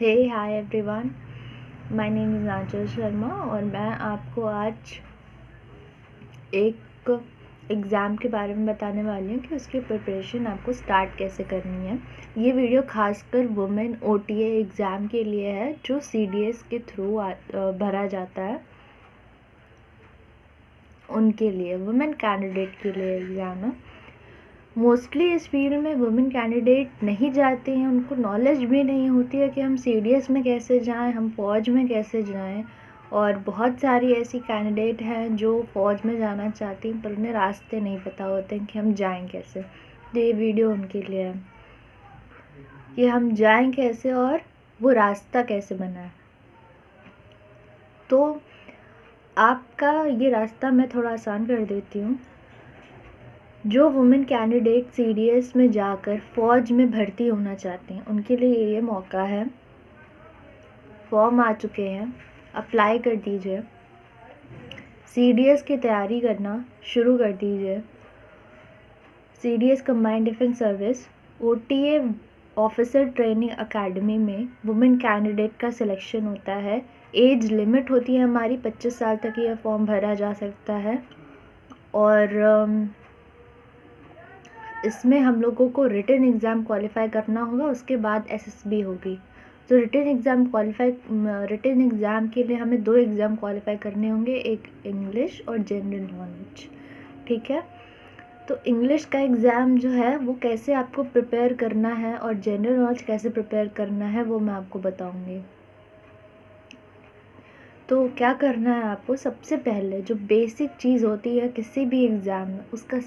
Hey hi everyone, my name is Anchal Sharma और मैं आपको आज एक एग्ज़ाम के बारे में बताने वाली हूँ कि उसकी प्रिपरेशन आपको स्टार्ट कैसे करनी है। ये वीडियो खासकर वुमेन ओटीए एग्ज़ाम के लिए है जो सीडीएस के थ्रू भरा जाता है, उनके लिए, वुमेन कैंडिडेट के लिए एग्ज़ाम है। मोस्टली इस फील्ड में वुमेन कैंडिडेट नहीं जाते हैं, उनको नॉलेज भी नहीं होती है कि हम सीडीएस में कैसे जाएं, हम फ़ौज में कैसे जाएं। और बहुत सारी ऐसी कैंडिडेट हैं जो फ़ौज में जाना चाहती हैं पर उन्हें रास्ते नहीं पता होते हैं कि हम जाएं कैसे। तो ये वीडियो उनके लिए है कि हम जाएं कैसे और वो रास्ता कैसे बनाएं। तो आपका ये रास्ता मैं थोड़ा आसान कर देती हूँ। जो वुमेन कैंडिडेट सीडीएस में जाकर फ़ौज में भर्ती होना चाहते हैं उनके लिए ये मौका है। फॉर्म आ चुके हैं, अप्लाई कर दीजिए, सीडीएस की तैयारी करना शुरू कर दीजिए। CDS combined defence service OTA officer training academy में वुमेन कैंडिडेट का सिलेक्शन होता है। एज लिमिट होती है हमारी 25 साल तक यह फॉर्म भरा जा सकता है और इसमें हम लोगों को रिटन एग्ज़ाम क्वालिफाई करना होगा, उसके बाद एसएसबी होगी। तो रिटन एग्ज़ाम के लिए हमें 2 एग्ज़ाम क्वालिफाई करने होंगे, एक इंग्लिश और जनरल नॉलेज। ठीक है, तो इंग्लिश का एग्ज़ाम जो है वो कैसे आपको प्रिपेयर करना है और जनरल नॉलेज कैसे प्रिपेयर करना है वो मैं आपको बताऊँगी। तो क्या करना है आपको, सबसे पहले जो बेसिक चीज़ होती है किसी भी एग्ज़ाम में, उसका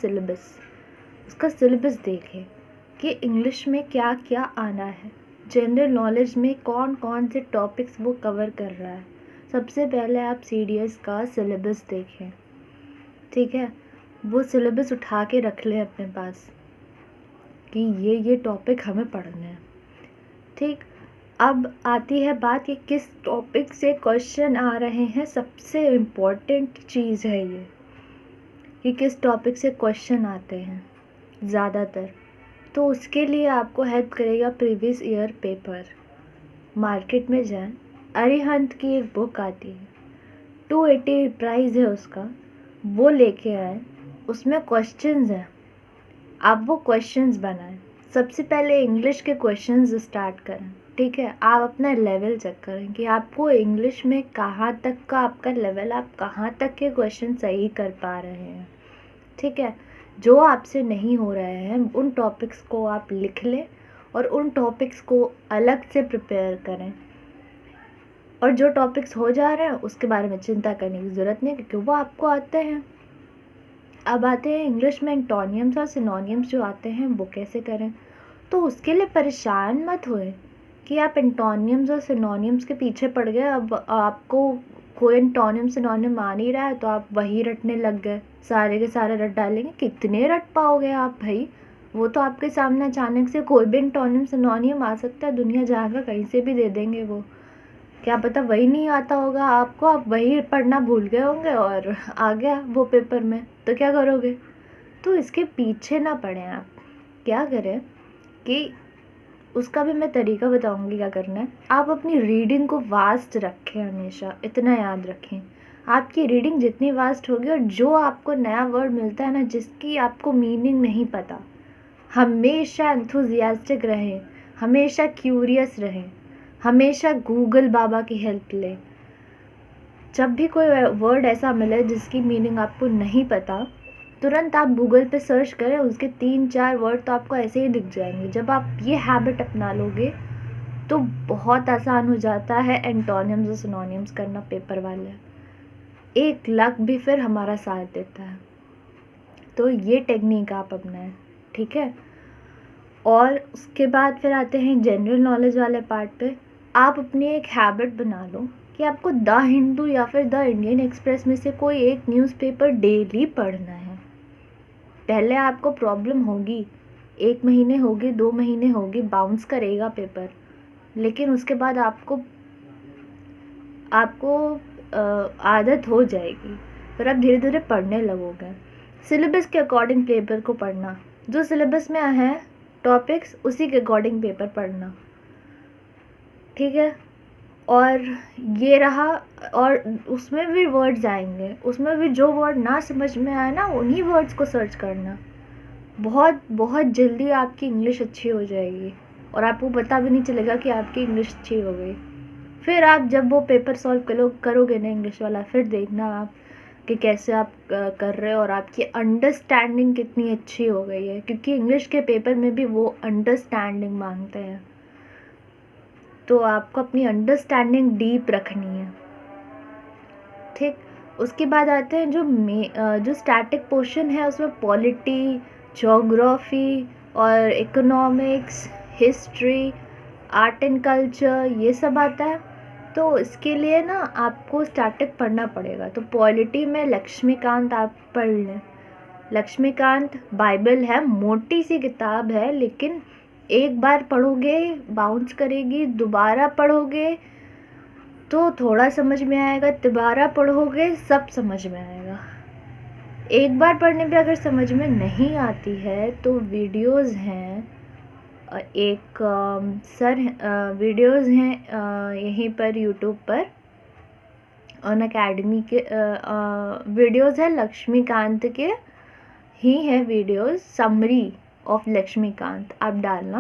सिलेबस देखें कि इंग्लिश में क्या क्या आना है, जनरल नॉलेज में कौन कौन से टॉपिक्स वो कवर कर रहा है। सबसे पहले आप सीडीएस का सिलेबस देखें, ठीक है। वो सिलेबस उठा के रख लें अपने पास कि ये टॉपिक हमें पढ़ने हैं, ठीक। अब आती है बात कि किस टॉपिक से क्वेश्चन आ रहे हैं। सबसे इम्पोर्टेंट चीज़ है ये कि किस टॉपिक से क्वेश्चन आते हैं ज़्यादातर। तो उसके लिए आपको हेल्प करेगा प्रीवियस ईयर पेपर। मार्केट में जाएं, अरिहंत की एक बुक आती है, 280 प्राइस है उसका, वो लेके आए। उसमें क्वेश्चंस हैं, आप वो क्वेश्चंस बनाएं। सबसे पहले इंग्लिश के क्वेश्चंस स्टार्ट करें, ठीक है। आप अपना लेवल चेक करें कि आपको इंग्लिश में कहाँ तक का आपका लेवल, आप कहाँ तक के क्वेश्चन सही कर पा रहे हैं, ठीक है। जो आपसे नहीं हो रहे हैं उन टॉपिक्स को आप लिख लें और उन टॉपिक्स को अलग से प्रिपेयर करें। और जो टॉपिक्स हो जा रहे हैं उसके बारे में चिंता करने की ज़रूरत नहीं, क्योंकि वो आपको आते हैं। अब आते हैं इंग्लिश में एंटोनियम्स और सिनोनियम्स जो आते हैं वो कैसे करें। तो उसके लिए परेशान मत होए कि आप एंटोनियम्स और सिनोनियम्स के पीछे पड़ गए। अब आपको कोई एंटोनियम सिनोनियम आ नहीं रहा है तो आप वही रटने लग गए, सारे के सारे रट डालेंगे। कितने रट पाओगे आप भाई, वो तो आपके सामने अचानक से कोई भी एंटोनियम सिनोनियम आ सकता है, दुनिया जहाँ का कहीं से भी दे देंगे। वो क्या पता वही नहीं आता होगा आपको, आप वही पढ़ना भूल गए होंगे और आ गया वो पेपर में, तो क्या करोगे। तो इसके पीछे ना पड़े आप। क्या करें कि उसका भी मैं तरीका बताऊंगी क्या करना है। आप अपनी रीडिंग को वास्ट रखें, हमेशा इतना याद रखें, आपकी रीडिंग जितनी वास्ट होगी और जो आपको नया वर्ड मिलता है ना जिसकी आपको मीनिंग नहीं पता, हमेशा एंथुजियास्टिक रहें, हमेशा क्यूरियस रहें, हमेशा गूगल बाबा की हेल्प लें। जब भी कोई वर्ड ऐसा मिले जिसकी मीनिंग आपको नहीं पता, तुरंत आप गूगल पे सर्च करें, उसके 3-4 वर्ड तो आपको ऐसे ही दिख जाएंगे। जब आप ये हैबिट अपना लोगे तो बहुत आसान हो जाता है एंटोनियम्स और सिनोनियम्स करना पेपर वाले। एक लक भी फिर हमारा साथ देता है। तो ये टेक्निक आप अपनाएं, ठीक है। और उसके बाद फिर आते हैं जनरल नॉलेज वाले पार्ट पे। आप अपनी एक हैबिट बना लो कि आपको द हिंदू या फिर द इंडियन एक्सप्रेस में से कोई एक न्यूज़पेपर डेली पढ़ना है। पहले आपको प्रॉब्लम होगी, 1 महीने होगी, 2 महीने होगी, बाउंस करेगा पेपर, लेकिन उसके बाद आपको आदत हो जाएगी, फिर आप धीरे धीरे पढ़ने लगोगे। सिलेबस के अकॉर्डिंग पेपर को पढ़ना, जो सिलेबस में है टॉपिक्स उसी के अकॉर्डिंग पेपर पढ़ना, ठीक है। और ये रहा, और उसमें भी वर्ड्स आएंगे, उसमें भी जो वर्ड ना समझ में आए ना उन्हीं वर्ड्स को सर्च करना। बहुत बहुत जल्दी आपकी इंग्लिश अच्छी हो जाएगी और आपको पता भी नहीं चलेगा कि आपकी इंग्लिश अच्छी हो गई। फिर आप जब वो पेपर सॉल्व करोगे ना इंग्लिश वाला, फिर देखना आप कि कैसे आप कर रहे हो और आपकी अंडरस्टैंडिंग कितनी अच्छी हो गई है, क्योंकि इंग्लिश के पेपर में भी वो अंडरस्टैंडिंग मांगते हैं। तो आपको अपनी अंडरस्टैंडिंग डीप रखनी है, ठीक। उसके बाद आते हैं जो स्टैटिक पोर्शन है, उसमें पॉलिटी, ज्योग्राफी और economics, history, art and culture, ये सब आता है। तो इसके लिए ना आपको स्टैटिक पढ़ना पड़ेगा। तो पॉलिटी में लक्ष्मीकांत आप पढ़ लें। लक्ष्मीकांत बाइबल है, मोटी सी किताब है, लेकिन एक बार पढ़ोगे बाउंस करेगी, दोबारा पढ़ोगे तो थोड़ा समझ में आएगा, दोबारा पढ़ोगे सब समझ में आएगा। एक बार पढ़ने पे अगर समझ में नहीं आती है तो वीडियोस हैं, एक वीडियोस हैं यहीं पर यूट्यूब पर अन अकेडमी के वीडियोस है लक्ष्मीकांत के ही है वीडियोस। समरी ऑफ लक्ष्मीकांत आप डालना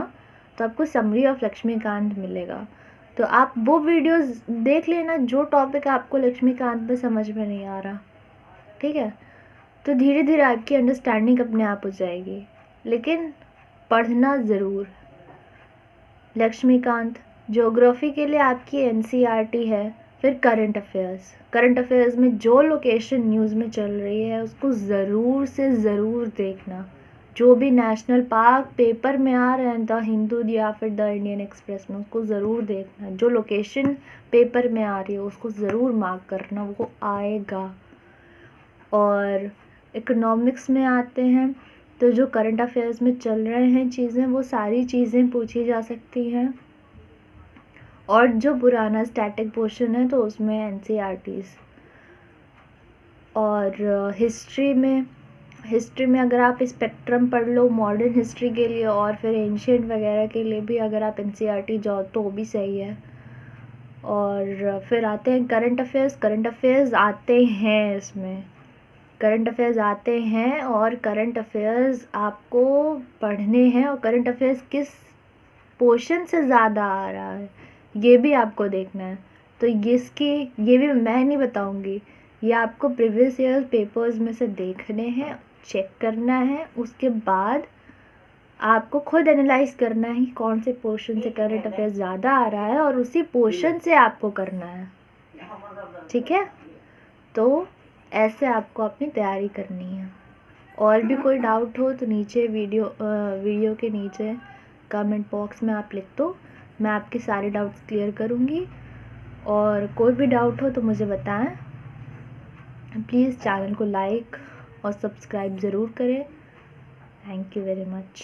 तो आपको समरी ऑफ लक्ष्मीकांत मिलेगा। तो आप वो वीडियोस देख लेना जो टॉपिक आपको लक्ष्मीकांत में समझ में नहीं आ रहा, ठीक है। तो धीरे धीरे आपकी अंडरस्टैंडिंग अपने आप हो जाएगी, लेकिन पढ़ना ज़रूर। लक्ष्मीकांत। ज्योग्राफी के लिए आपकी एनसीईआरटी है। फिर करंट अफेयर्स में जो लोकेशन न्यूज़ में चल रही है उसको ज़रूर से ज़रूर देखना। जो भी नेशनल पार्क पेपर में आ रहे हैं, द हिंदू या फिर द इंडियन एक्सप्रेस में, उसको ज़रूर देखना। जो लोकेशन पेपर में आ रही है उसको ज़रूर मार्क करना, वो आएगा। और इकोनॉमिक्स में आते हैं तो जो करंट अफेयर्स में चल रहे हैं चीज़ें, वो सारी चीज़ें पूछी जा सकती हैं। और जो पुराना स्टैटिक पोर्शन है तो उसमें एनसीईआरटीज़। और हिस्ट्री में अगर आप स्पेक्ट्रम पढ़ लो मॉडर्न हिस्ट्री के लिए, और फिर एंशिएंट वगैरह के लिए भी अगर आप एनसीईआरटी जाओ तो भी सही है। और फिर आते हैं करंट अफेयर्स आते हैं इसमें, करंट अफेयर्स आते हैं और करंट अफेयर्स आपको पढ़ने हैं। और करंट अफेयर्स किस पोर्शन से ज़्यादा आ रहा है ये भी आपको देखना है। तो ये भी मैं नहीं बताऊंगी, ये आपको प्रीवियस ईयर पेपर्स में से देखने हैं, चेक करना है। उसके बाद आपको खुद एनालाइज करना है कि कौन से पोर्शन से करंट अफेयर्स ज़्यादा आ रहा है और उसी पोर्शन से आपको करना है, ठीक है। तो ऐसे आपको अपनी तैयारी करनी है। और भी कोई डाउट हो तो नीचे वीडियो के नीचे कमेंट बॉक्स में आप लिख दो, मैं आपके सारे डाउट्स क्लियर करूँगी। और कोई भी डाउट हो तो मुझे बताएं। प्लीज़ चैनल को लाइक और सब्सक्राइब ज़रूर करें। Thank you very much.